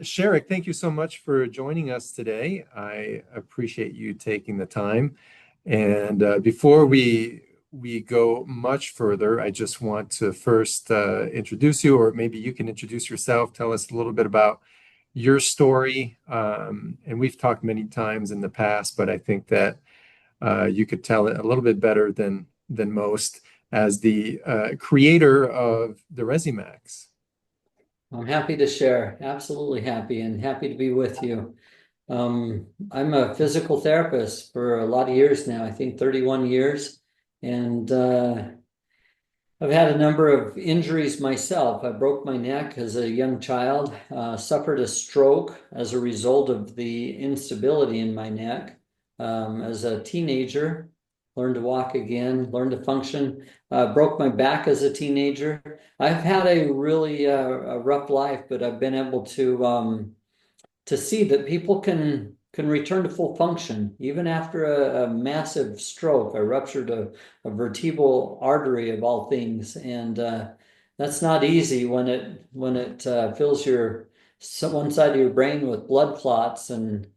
Sharik, thank you so much for joining us today. I appreciate you taking the time. And before we go much further, I just want to first introduce you, or maybe you can introduce yourself. Tell us a little bit about your story. And we've talked many times in the past, but I think that you could tell it a little bit better than most as the creator of the Rezzimax. I'm happy to share. Absolutely happy and happy to be with you. I'm a physical therapist for a lot of years now, I think 31 years. And I've had a number of injuries myself. I broke my neck as a young child, suffered a stroke as a result of the instability in my neck. As a teenager, learned to walk again, learned to function. Broke my back as a teenager. I've had a really a rough life, but I've been able to see that people can return to full function even after a massive stroke. I ruptured a vertebral artery of all things, and that's not easy when it fills one side of your brain with blood clots, and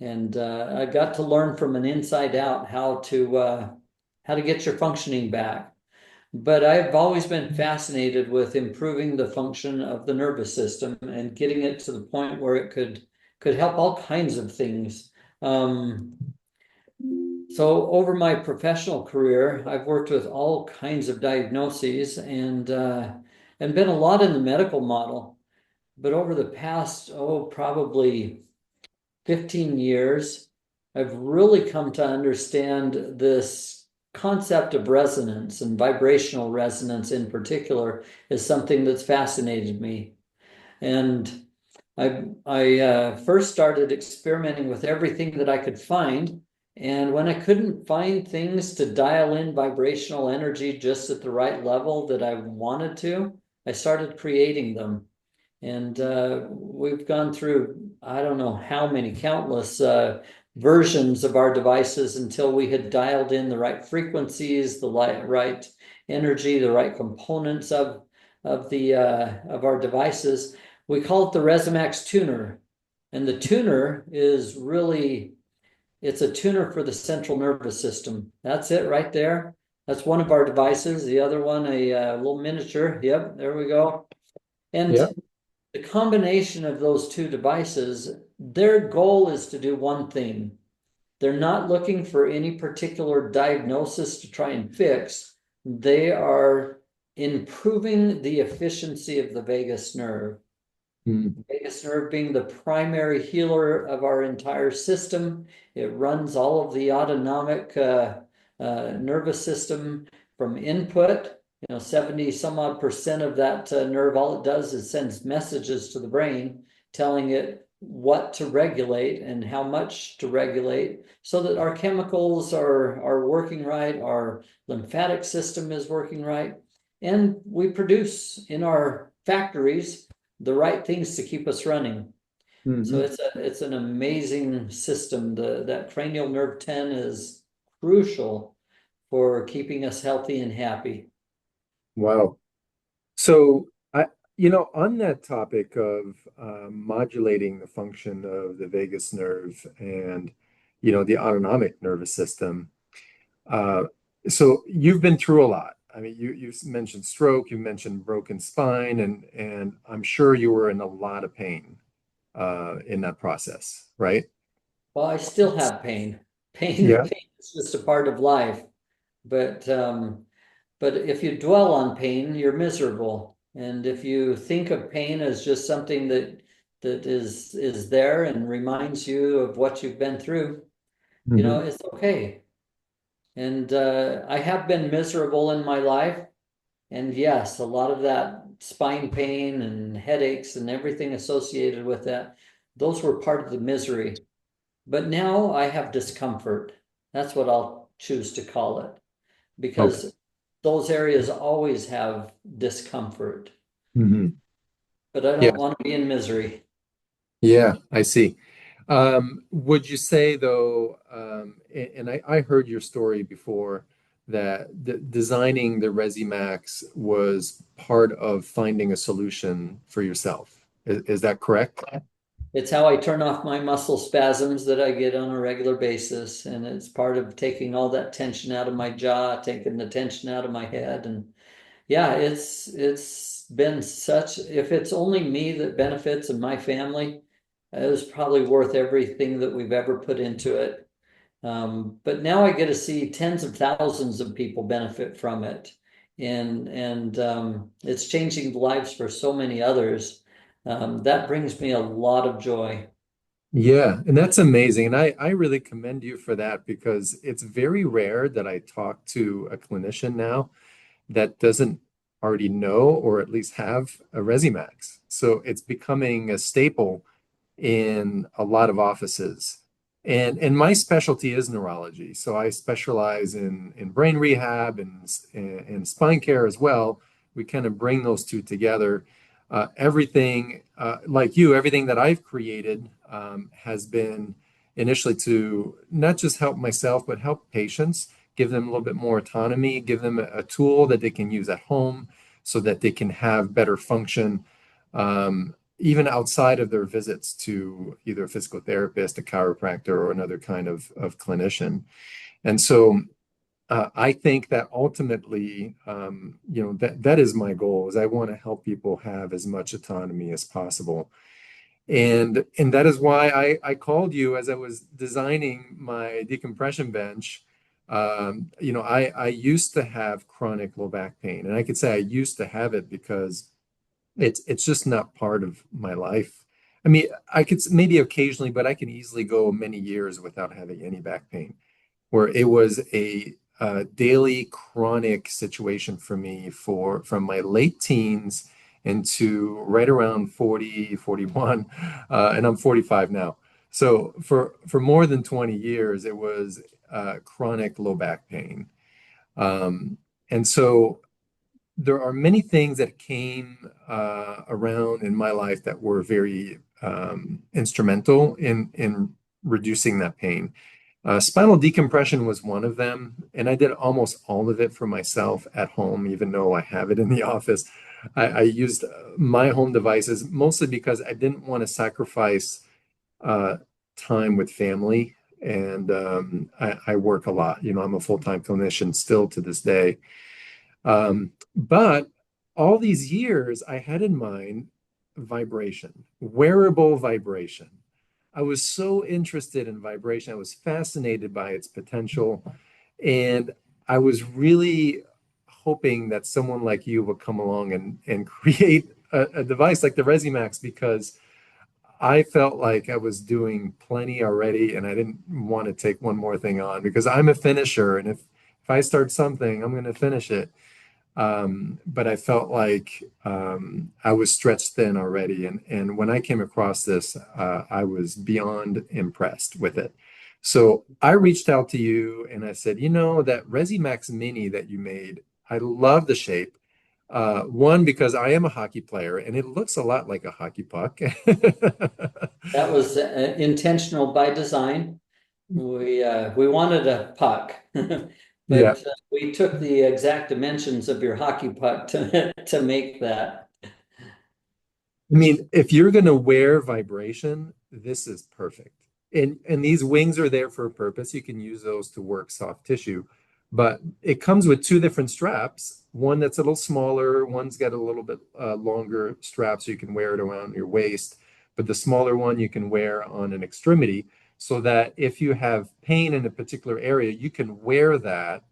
I got to learn from an inside out how to get your functioning back. But I've always been fascinated with improving the function of the nervous system and getting it to the point where it could help all kinds of things. Um, so over my professional career, I've worked with all kinds of diagnoses and been a lot in the medical model. But over the past, probably 15 years, I've really come to understand this concept of resonance, and vibrational resonance in particular is something that's fascinated me. And I first started experimenting with everything that I could find. And when I couldn't find things to dial in vibrational energy just at the right level that I wanted to, I started creating them. And we've gone through, I don't know how many countless versions of our devices until we had dialed in the right frequencies, the right energy, the right components of our devices. We call it the Rezzimax tuner. And the tuner is really, it's a tuner for the central nervous system. That's it right there. That's one of our devices. The other one, a little miniature. Yep, there we go. And Yeah. the combination of those two devices, their goal is to do one thing. They're not looking for any particular diagnosis to try and fix. They are improving the efficiency of the vagus nerve. Mm. Vagus nerve being the primary healer of our entire system. It runs all of the autonomic nervous system from input. 70 some odd percent of that nerve, all it does is sends messages to the brain telling it what to regulate and how much to regulate so that our chemicals are working right, our lymphatic system is working right, and we produce in our factories the right things to keep us running. So Hmm. it's an amazing system. That cranial nerve 10 is crucial for keeping us healthy and happy. Wow. So on that topic of modulating the function of the vagus nerve and, the autonomic nervous system. Uh, so you've been through a lot. I mean, you mentioned stroke, you mentioned broken spine, and I'm sure you were in a lot of pain in that process, right? Well, I still have pain. Yeah. Pain is just a part of life. But but if you dwell on pain, you're miserable. And if you think of pain as just something that is there and reminds you of what you've been through, Hmm. it's okay. And I have been miserable in my life. And yes, a lot of that spine pain and headaches and everything associated with that, those were part of the misery. But now I have discomfort. That's what I'll choose to call it, Okay. because those areas always have discomfort. Hmm. But I Yeah. don't want to be in misery. Yeah, I see. Would you say though, and I heard your story before that designing the Resi was part of finding a solution for yourself. Is that correct? It's how I turn off my muscle spasms that I get on a regular basis. And it's part of taking all that tension out of my jaw, taking the tension out of my head. And yeah, it's been such, if it's only me that benefits and my family, it was probably worth everything that we've ever put into it. But now I get to see tens of thousands of people benefit from it. And it's changing lives for so many others. That brings me a lot of joy. Yeah, and that's amazing. And I really commend you for that because it's very rare that I talk to a clinician now that doesn't already know or at least have a Resimax. So it's becoming a staple in a lot of offices. And my specialty is neurology. So I specialize in brain rehab and spine care as well. We kind of bring those two together. Everything, like you, everything that I've created has been initially to not just help myself, but help patients, give them a little bit more autonomy, give them a tool that they can use at home so that they can have better function. Even outside of their visits to either a physical therapist, a chiropractor, or another kind of clinician. And so I think that ultimately, that is my goal is I want to help people have as much autonomy as possible. And that is why I called you as I was designing my decompression bench. I used to have chronic low back pain, and I could say I used to have it because it's just not part of my life. I mean, I could maybe occasionally, but I can easily go many years without having any back pain, where it was a daily chronic situation for me for from my late teens into right around 40, 41, and I'm 45 now. So for more than 20 years, it was chronic low back pain. And so there are many things that came around in my life that were very instrumental in reducing that pain. Spinal decompression was one of them, and I did almost all of it for myself at home, even though I have it in the office. I used my home devices mostly because I didn't want to sacrifice uh, time with family, and I work a lot. I'm a full-time clinician still to this day. But all these years, I had in mind vibration, wearable vibration. I was so interested in vibration. I was fascinated by its potential. And I was really hoping that someone like you would come along and create a device like the Rezzimax because I felt like I was doing plenty already and I didn't want to take one more thing on because I'm a finisher. And if I start something, I'm going to finish it. But I felt like I was stretched thin already. And when I came across this, I was beyond impressed with it. So I reached out to you and I said, that Rezzimax Mini that you made, I love the shape. One, because I am a hockey player and it looks a lot like a hockey puck. That was intentional by design. We wanted a puck, Yeah. but we took the exact dimensions of your hockey puck to make that. I mean, if you're going to wear vibration, this is perfect. And these wings are there for a purpose. You can use those to work soft tissue, but it comes with two different straps. One that's a little smaller, one's got a little bit longer strap so you can wear it around your waist. But the smaller one you can wear on an extremity so that if you have pain in a particular area, you can wear that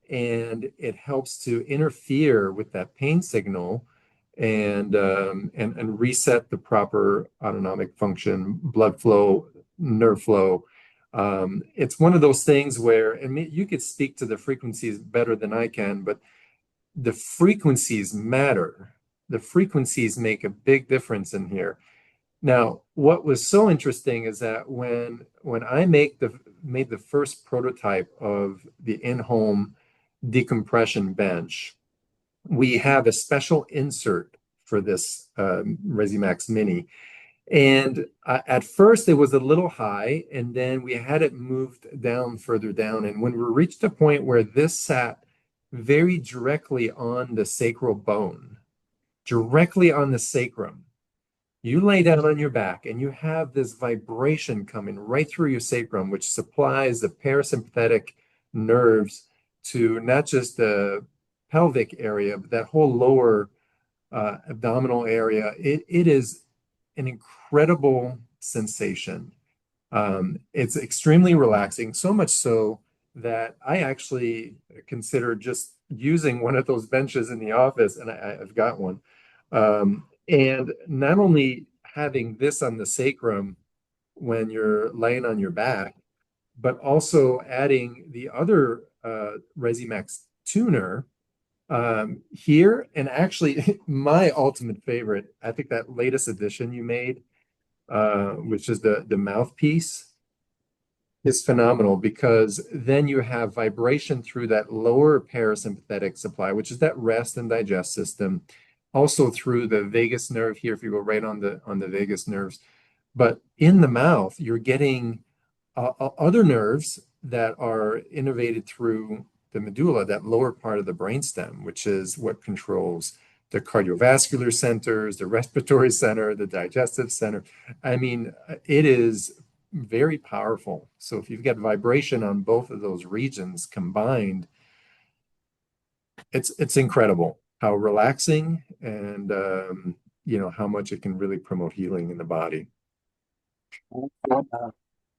and it helps to interfere with that pain signal and reset the proper autonomic function, blood flow, nerve flow. It's one of those things where, and you could speak to the frequencies better than I can, but the frequencies matter. The frequencies make a big difference in here. Now, what was so interesting is that when I made the first prototype of the in-home decompression bench, we have a special insert for this Rezzimax Mini. And at first it was a little high, and then we had it moved down further down. And when we reached a point where this sat very directly on the sacral bone, directly on the sacrum, You lay down on your back and you have this vibration coming right through your sacrum, which supplies the parasympathetic nerves to not just the pelvic area, but that whole lower abdominal area. It is an incredible sensation. It's extremely relaxing, so much so that I actually consider just using one of those benches in the office, and I've got one. And not only having this on the sacrum when you're laying on your back, but also adding the other Rezzimax tuner here. And actually, my ultimate favorite, I think that latest edition you made, which is the mouthpiece, is phenomenal because then you have vibration through that lower parasympathetic supply, which is that rest and digest system, also through the vagus nerve here, if you go right on the vagus nerves. But in the mouth, you're getting other nerves that are innervated through the medulla, that lower part of the brainstem, which is what controls the cardiovascular centers, the respiratory center, the digestive center. I mean, it is very powerful. So if you've got vibration on both of those regions combined, it's incredible how relaxing and how much it can really promote healing in the body.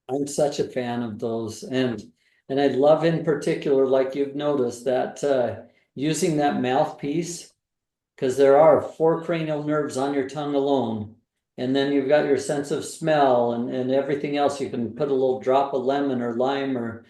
I'm such a fan of those, and I love in particular, like you've noticed, that using that mouthpiece, because there are four cranial nerves on your tongue alone, and then you've got your sense of smell and everything else. You can put a little drop of lemon or lime or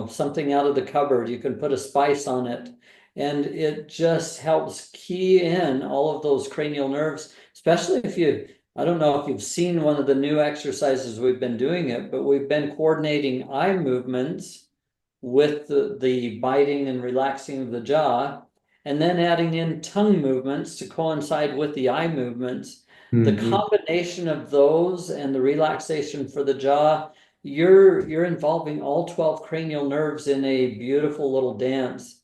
something out of the cupboard. You can put a spice on it, and it just helps key in all of those cranial nerves, especially if you. I don't know if you've seen one of the new exercises we've been doing it, but we've been coordinating eye movements with the biting and relaxing of the jaw, and then adding in tongue movements to coincide with the eye movements. The Mhm. combination of those and the relaxation for the jaw, you're involving all 12 cranial nerves in a beautiful little dance.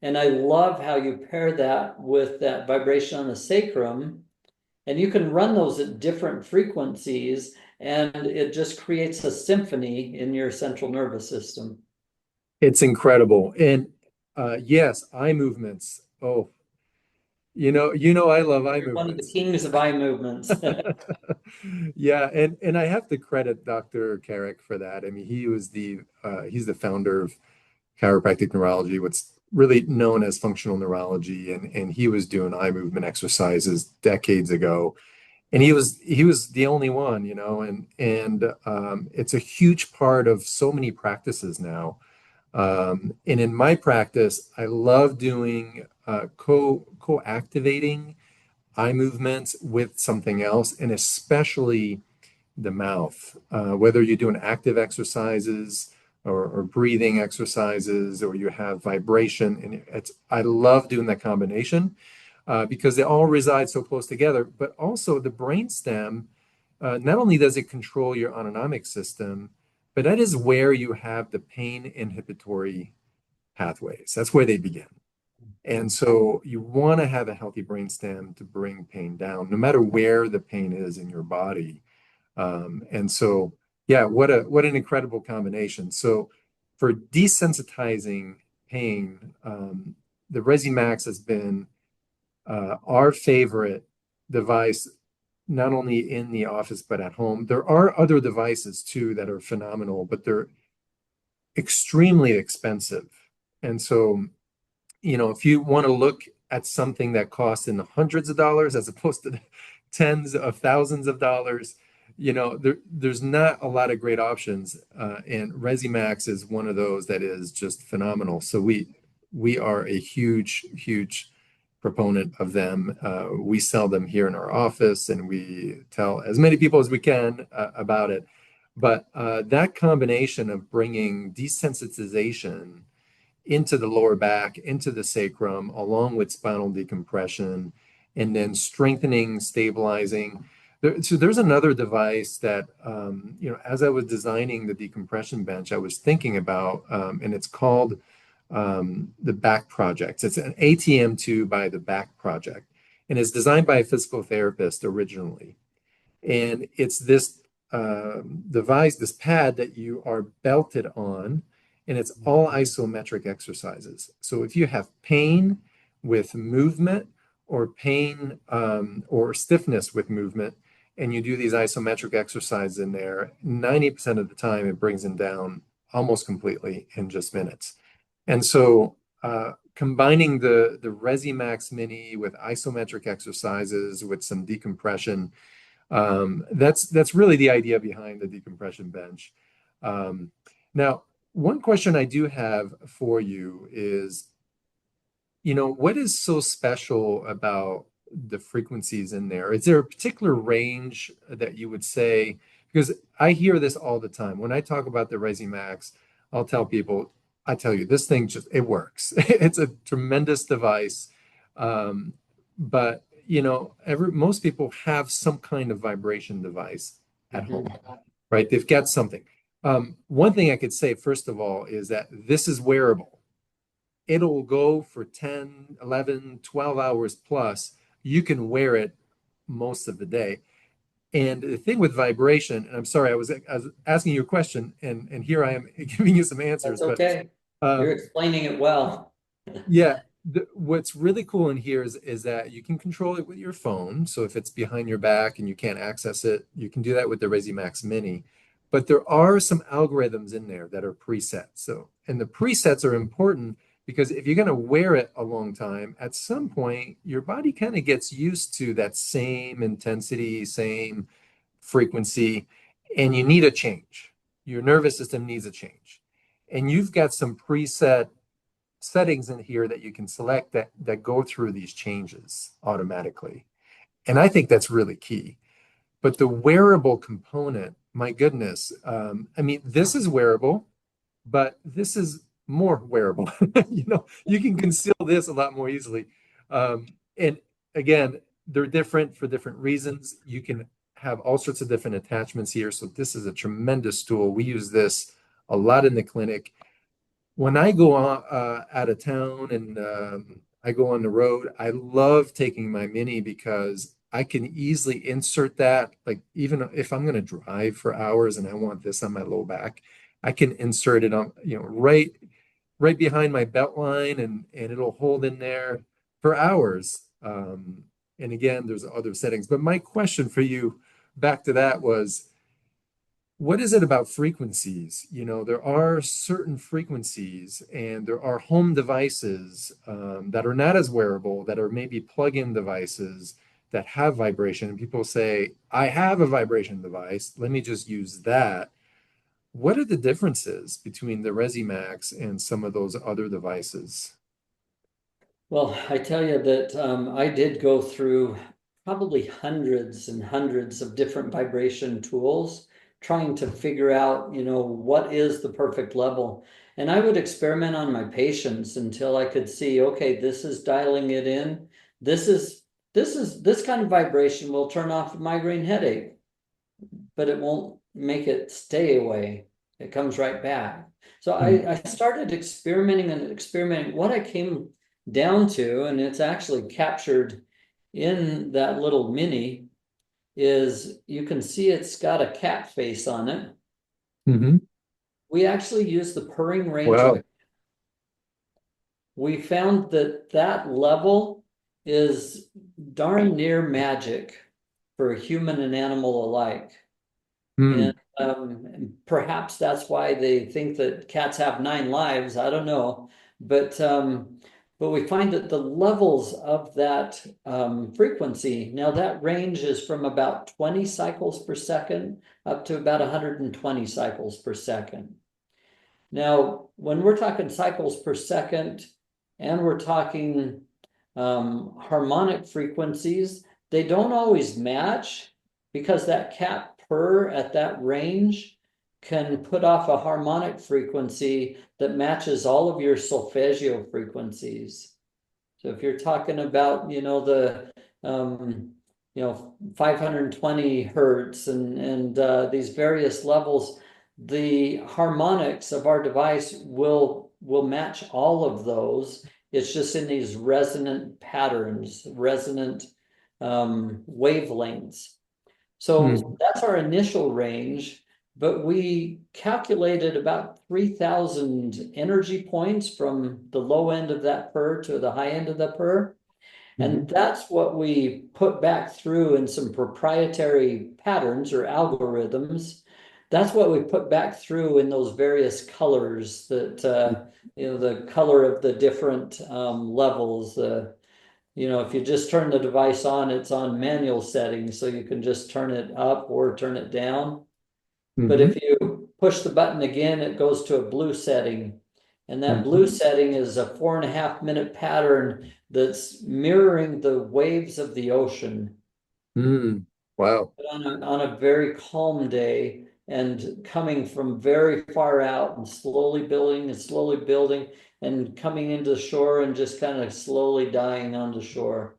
And I love how you pair that with that vibration on the sacrum, and you can run those at different frequencies, and it just creates a symphony in your central nervous system. It's incredible. And yes, eye movements. Oh, I love eye You're one of the movements. kings of eye movements. Yeah, and I have to credit Dr. Carrick for that. I mean, he's the founder of chiropractic neurology, what's really known as functional neurology, and he was doing eye movement exercises decades ago. And he was the only one, and it's a huge part of so many practices now. And in my practice, I love doing co-activating eye movements with something else, and especially the mouth. Whether you're doing active exercises or breathing exercises, or you have vibration, and I love doing that combination because they all reside so close together. But also the brainstem, not only does it control your autonomic system, but that is where you have the pain inhibitory pathways. That's where they begin. And so you want to have a healthy brainstem to bring pain down, no matter where the pain is in your body. And so, yeah, what an incredible combination. So for desensitizing pain, the Rezzimax has been our favorite device, not only in the office but at home. There are other devices too that are phenomenal, but they're extremely expensive. And so, if you want to look at something that costs in the hundreds of dollars as opposed to the tens of thousands of dollars, there's not a lot of great options. And Rezzimax is one of those that is just phenomenal. So we are a huge, huge proponent of them. We sell them here in our office, and we tell as many people as we can about it. But that combination of bringing desensitization into the lower back, into the sacrum, along with spinal decompression, and then strengthening, stabilizing. So there's another device that, as I was designing the decompression bench, I was thinking about, and it's called the Back Project. It's an ATM2 by the Back Project. and it's designed by a physical therapist originally. And it's this device, this pad that you are belted on, and it's all isometric exercises. So if you have pain with movement or pain or stiffness with movement, and you do these isometric exercises in there, 90% of the time it brings them down almost completely in just minutes. And so combining the Rezzimax Mini with isometric exercises with some decompression, that's really the idea behind the decompression bench. Now, one question I do have for you is, what is so special about the frequencies in there? Is there a particular range that you would say? Because I hear this all the time. When I talk about the Rezzimax, I'll tell people, I tell you, this thing just, it works. It's a tremendous device. But most people have some kind of vibration device at home, right? They've got something. One thing I could say, first of all, is that this is wearable. It'll go for 10, 11, 12 hours plus. You can wear it most of the day. And the thing with vibration, and I'm sorry, I was asking you a question, and here I am giving you some answers. That's okay. You're explaining it well. Yeah, what's really cool in here is that you can control it with your phone. So if it's behind your back and you can't access it, you can do that with the Rezzimax Mini. But there are some algorithms in there that are preset. So, and the presets are important because if you're going to wear it a long time, at some point your body kind of gets used to that same intensity, same frequency, and you need a change. Your nervous system needs a change. And you've got some preset settings in here that you can select that go through these changes automatically. And I think that's really key. But the wearable component, my goodness, I mean, this is wearable, but this is more wearable. You can conceal this a lot more easily. And again, they're different for different reasons. You can have all sorts of different attachments here. So this is a tremendous tool. We use this a lot in the clinic. When I go out of town and I go on the road, I love taking my Mini because I can easily insert that. Like even if I'm going to drive for hours and I want this on my low back, I can insert it on, right behind my belt line, and it'll hold in there for hours. And again, there's other settings. But my question for you, back to that, was, what is it about frequencies? There are certain frequencies and there are home devices that are not as wearable, that are maybe plug-in devices that have vibration. And people say, I have a vibration device. Let me just use that. What are the differences between the Rezzimax and some of those other devices? Well, I tell you that I did go through probably hundreds and hundreds of different vibration tools trying to figure out, what is the perfect level. And I would experiment on my patients until I could see, okay, this is dialing it in. This kind of vibration will turn off a migraine headache, but it won't make it stay away. It comes right back. So I started experimenting and experimenting. What I came down to, and it's actually captured in that little Mini, is you can see it's got a cat face on it. Mm-hmm. We actually use the purring range of Wow. it. We found that level is darn near magic for human and animal alike. Hmm. And perhaps that's why they think that cats have 9 lives. I don't know, but we find that the levels of that frequency, now that range is from about 20 cycles per second up to about 120 cycles per second. Now, when we're talking cycles per second and we're talking harmonic frequencies, they don't always match, because that cat purr at that range can put off a harmonic frequency that matches all of your solfeggio frequencies. So if you're talking about, the 520 hertz and these various levels, the harmonics of our device will match all of those. It's just in these resonant patterns, resonant wavelengths. So Mm, that's our initial range, but we calculated about 3,000 energy points from the low end of that purr to the high end of the purr. mhm, And that's what we put back through in some proprietary patterns or algorithms. That's what we put back through in those various colors that, the color of the different levels. If you just turn the device on, it's on manual settings, so you can just turn it up or turn it down. But mhm, if you push the button again, it goes to a blue setting. And that mhm, blue setting is a 4.5 minute pattern that's mirroring the waves of the ocean. mm. Wow. But on a very calm day and coming from very far out and slowly building and coming into the shore and just kind of slowly dying on the shore.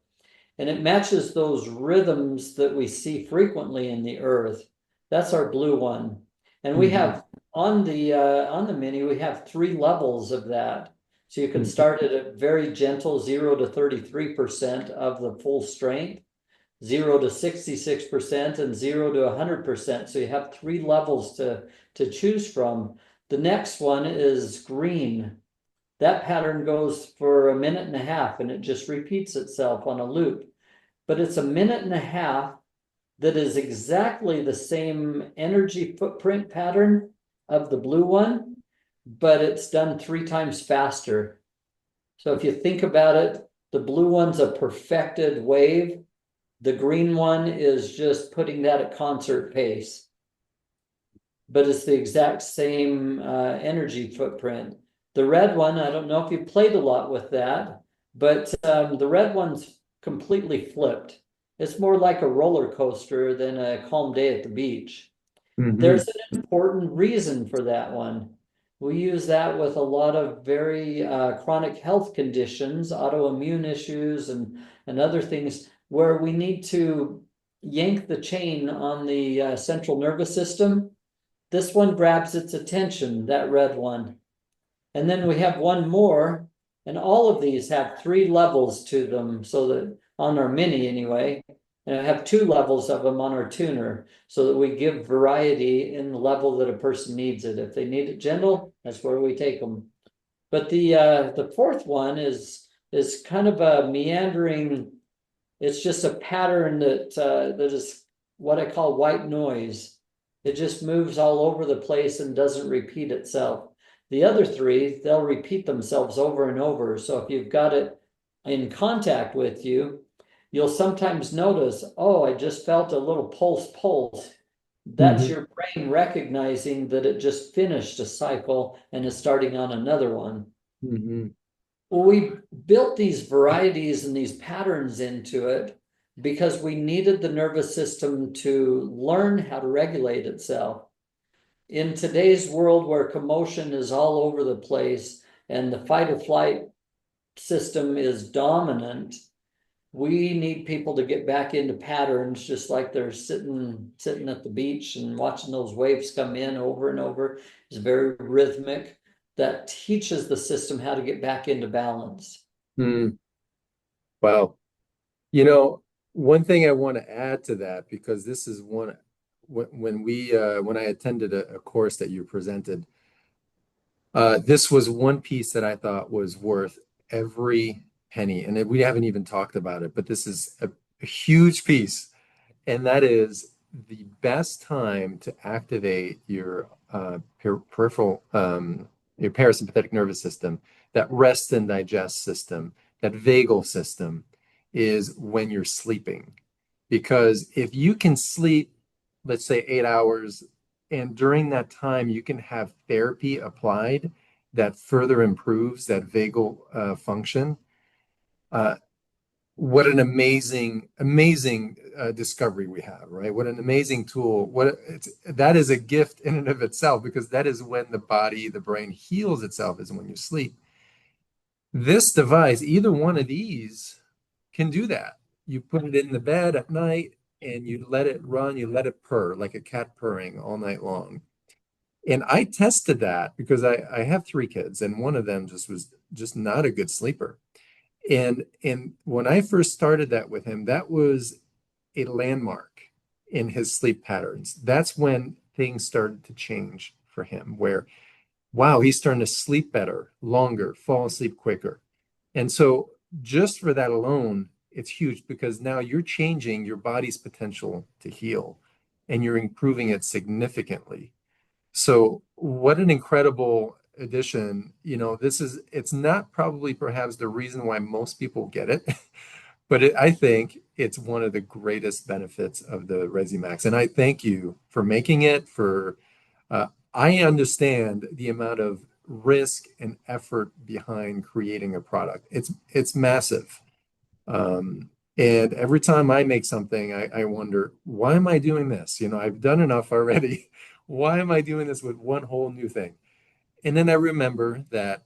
And it matches those rhythms that we see frequently in the earth. That's our blue one. And we Mhm, have on the Mini, we have 3 levels of that. So you can mhm, start it at very gentle 0 to 33% of the full strength, 0 to 66%, and 0 to 100%. So you have 3 levels to choose from. The next one is green. That pattern goes for a minute and a half and it just repeats itself on a loop. But it's a minute and a half that is exactly the same energy footprint pattern of the blue one, but it's done 3 times faster. So if you think about it, the blue one's a perfected wave. The green one is just putting that at concert pace, but it's the exact same energy footprint. The red one, I don't know if you played a lot with that, but the red one's completely flipped. It's more like a roller coaster than a calm day at the beach. mhm, There's an important reason for that one. We use that with a lot of very chronic health conditions, autoimmune issues, and other things where we need to yank the chain on the central nervous system. This one grabs its attention, that red one. And then we have one more, and all of these have 3 levels to them, so that on our Mini anyway, and I have 2 levels of them on our tuner, so that we give variety in the level that a person needs it. If they need it gentle, that's where we take them. But the fourth one is kind of a meandering. It's just a pattern that is what I call white noise. It just moves all over the place and doesn't repeat itself. The other 3, they'll repeat themselves over and over. So if you've got it in contact with you, you'll sometimes notice, oh, I just felt a little pulse. That's mhm, your brain recognizing that it just finished a cycle and is starting on another one. mhm, Well, we built these varieties and these patterns into it because we needed the nervous system to learn how to regulate itself. In today's world where commotion is all over the place and the fight or flight system is dominant, we need people to get back into patterns, just like they're sitting at the beach and watching those waves come in over and over. It's very rhythmic. That teaches the system how to get back into balance. mm. Wow. You know, one thing I want to add to that, because this is one when I attended a course that you presented, this was one piece that I thought was worth every penny. And we haven't even talked about it, but this is a huge piece. And that is the best time to activate your peripheral, your parasympathetic nervous system, that rest and digest system, that vagal system, is when you're sleeping. Because if you can sleep, let's say 8 hours, and during that time you can have therapy applied that further improves that vagal function, uh, what an amazing discovery we have, right? What an amazing tool. That is a gift in and of itself, because that is when the body, the brain heals itself, is when you sleep. This device, either one of these, can do that. You put it in the bed at night and you let it run, you let it purr like a cat purring all night long. And I tested that because I have 3 kids, and one of them just was just not a good sleeper. And when I first started that with him, that was a landmark in his sleep patterns. That's when things started to change for him, where, wow, he's starting to sleep better, longer, fall asleep quicker. And so just for that alone, it's huge because now you're changing your body's potential to heal and you're improving it significantly. So what an incredible addition. It's not probably perhaps the reason why most people get it, but I think it's one of the greatest benefits of the Rezzimax. And I thank you for making it I understand the amount of risk and effort behind creating a product. It's massive. And every time I make something, I wonder, why am I doing this? I've done enough already. Why am I doing this with one whole new thing? And then I remember that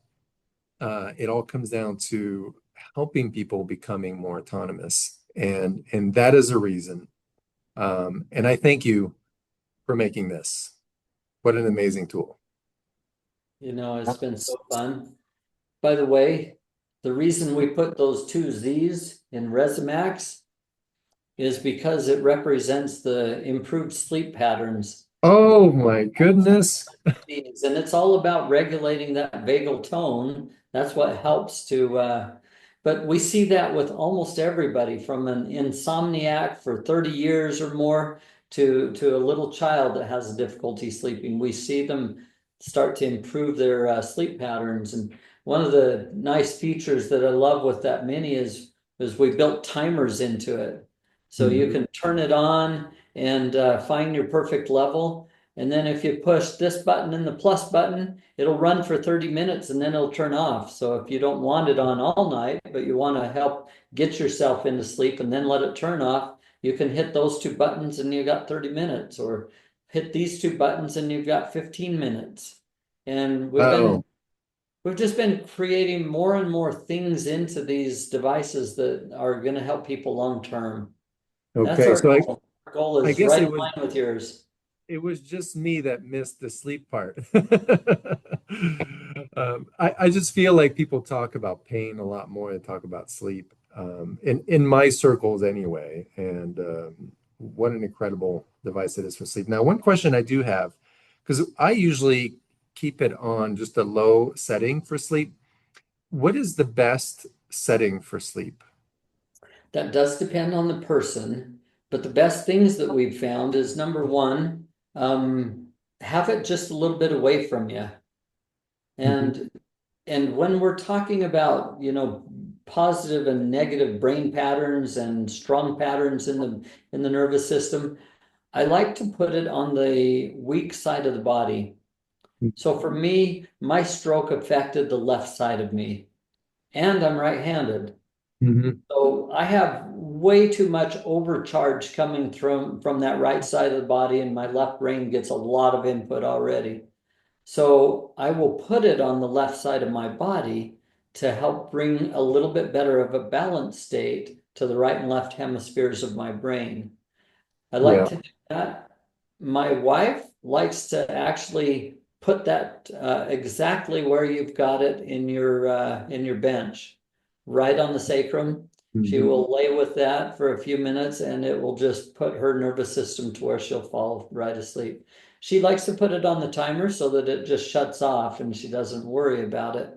it all comes down to helping people becoming more autonomous. And that is a reason. And I thank you for making this. What an amazing tool. It's been so fun. By the way, the reason we put those two Z's in Rezzimax is because it represents the improved sleep patterns. Oh my goodness. And it's all about regulating that vagal tone. That's what helps but we see that with almost everybody, from an insomniac for 30 years or more to a little child that has difficulty sleeping. We see them start to improve their sleep patterns. And one of the nice features that I love with that Mini is we built timers into it. So you Mhm. can turn it on and find your perfect level. And then if you push this button and the plus button, it'll run for 30 minutes and then it'll turn off. So if you don't want it on all night, but you want to help get yourself into sleep and then let it turn off, you can hit those two buttons and you got 30 minutes, or hit these two buttons and you've got 15 minutes. And Wow. we've just been creating more and more things into these devices that are going to help people long term. That's Okay. our So I, goal. Our goal I is guess right it in was line with yours. it was just me that missed the sleep part. I just feel like people talk about pain a lot more than talk about sleep, in my circles anyway. And what an incredible device it is for sleep. Now, one question I do have, because I usually keep it on just a low setting for sleep. What is the best setting for sleep? That does depend on the person, but the best things that we've found is number one, have it just a little bit away from you. Mhm, And when we're talking about, positive and negative brain patterns and strong patterns in the nervous system, I like to put it on the weak side of the body. So for me, my stroke affected the left side of me, and I'm right-handed. mhm. So I have way too much overcharge coming from that right side of the body, and my left brain gets a lot of input already. So I will put it on the left side of my body to help bring a little bit better of a balanced state to the right and left hemispheres of my brain. I like Yeah. to do that. My wife likes to actually put that exactly where you've got it in your bench, right on the sacrum. She Mhm. will lay with that for a few minutes, and it will just put her nervous system to where she'll fall right asleep. She likes to put it on the timer so that it just shuts off and she doesn't worry about it.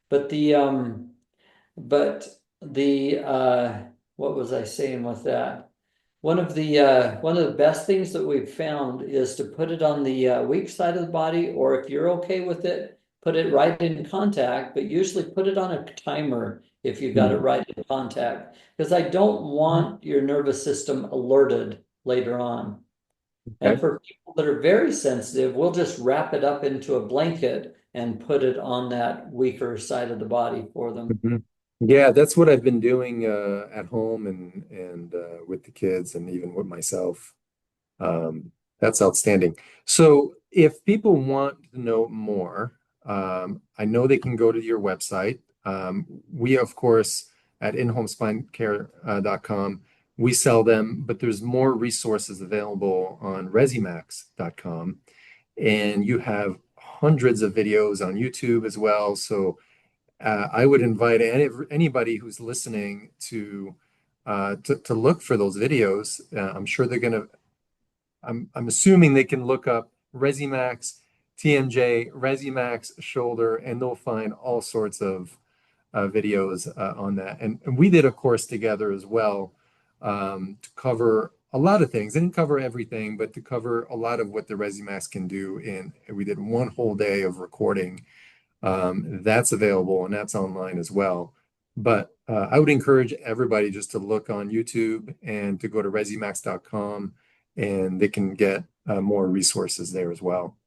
But but the what was I saying with that? One of the best things that we've found is to put it on the weak side of the body, or if you're okay with it, put it right in contact, but usually put it on a timer if you got it Mhm. right in contact, because I don't want your nervous system alerted later on. And Okay. for people that are very sensitive, we'll just wrap it up into a blanket and put it on that weaker side of the body for them. Mhm. Yeah, that's what I've been doing at home and with the kids and even with myself. That's outstanding. So if people want to know more, I know they can go to your website. We, of course, at inhomespinecare.com, we sell them, but there's more resources available on Rezzimax.com. And you have hundreds of videos on YouTube as well. So I would invite anybody who's listening to look for those videos. I'm sure they're gonna. I'm assuming they can look up Rezzimax TMJ, Rezzimax shoulder, and they'll find all sorts of videos on that. And we did a course together as well to cover a lot of things. Didn't cover everything, but to cover a lot of what the Rezzimax can do. And we did one whole day of recording. That's available and that's online as well. But I would encourage everybody just to look on YouTube and to go to rezzimax.com and they can get more resources there as well.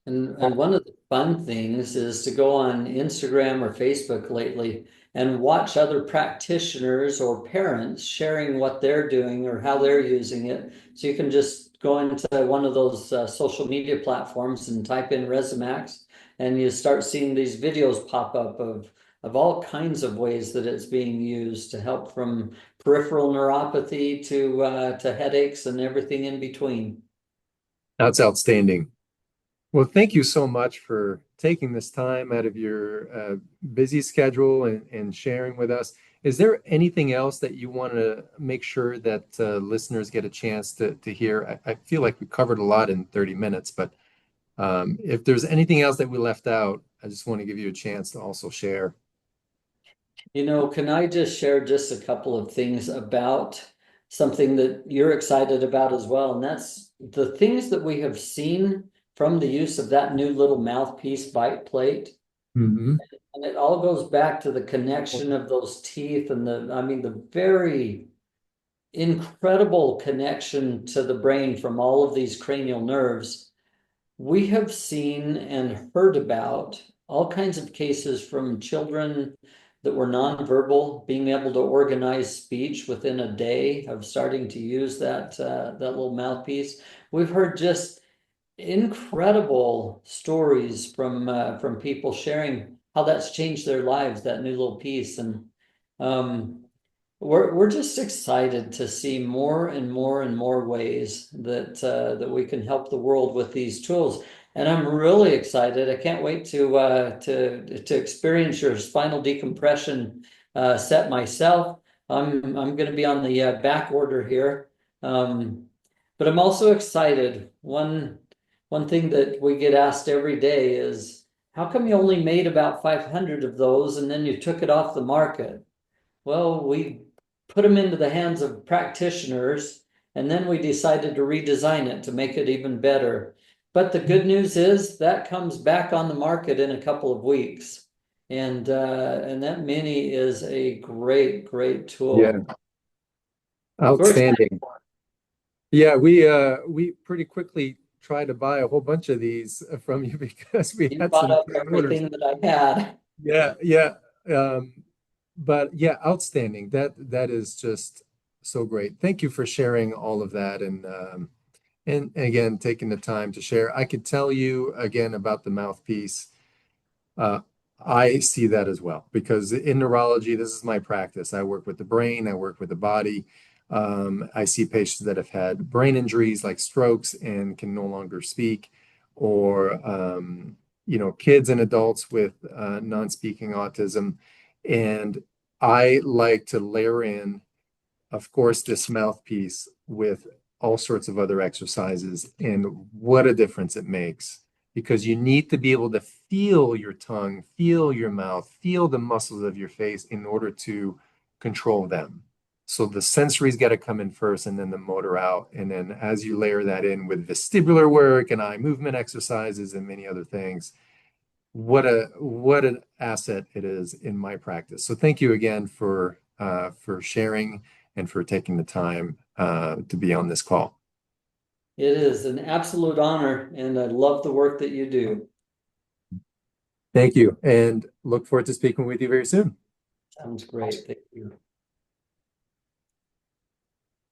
And one of the fun things is to go on Instagram or Facebook lately and watch other practitioners or parents sharing what they're doing or how they're using it. So you can just go into one of those social media platforms and type in Rezzimax, and you start seeing these videos pop up of all kinds of ways that it's being used to help from peripheral neuropathy to headaches and everything in between. That's outstanding. Well, thank you so much for taking this time out of your busy schedule and sharing with us. Is there anything else that you want to make sure that listeners get a chance to hear? I feel like we covered a lot in 30 minutes, but if there's anything else that we left out, I just want to give you a chance to also share. Can I just share just a couple of things about something that you're excited about as well? And that's the things that we have seen from the use of that new little mouthpiece bite plate. Hmm. And it all goes back to the connection of those teeth and the very incredible connection to the brain from all of these cranial nerves. We have seen and heard about all kinds of cases from children that were nonverbal being able to organize speech within a day of starting to use that little mouthpiece. We've heard just incredible stories from people sharing how that's changed their lives, that new little piece. And um, we're just excited to see more and more and more ways that we can help the world with these tools. And I'm really excited. I can't wait to experience your spinal decompression set myself. I'm going to be on the back order here, but I'm also excited. One thing that we get asked every day is, how come you only made about 500 of those and then you took it off the market? Well, we put them into the hands of practitioners, and then we decided to redesign it to make it even better. But the good news is that comes back on the market in a couple of weeks. And that Mini is a great, great Yeah, tool. We're excited. outstanding. Yeah, we pretty quickly tried to buy a whole bunch of these from you because we You had bought some up orders. everything that I had. Yeah, yeah. But yeah, outstanding. That is just so great. Thank you for sharing all of that and again taking the time to share. I could tell you again about the mouthpiece. Uh, I see that as well because in neurology, this is my practice. I work with the brain, I work with the body. I see patients that have had brain injuries like strokes and can no longer speak, or kids and adults with non-speaking autism. And I like to layer in, of course, this mouthpiece with all sorts of other exercises, and what a difference it makes because you need to be able to feel your tongue, feel your mouth, feel the muscles of your face in order to control them. So the sensory's got to come in first and then the motor out. And then as you layer that in with vestibular work and eye movement exercises and many other things, what an asset it is in my practice. So thank you again for sharing and for taking the time to be on this call. It is an absolute honor, and I love the work that you do. Thank you, and look forward to speaking with you very soon. Sounds great. Thank you.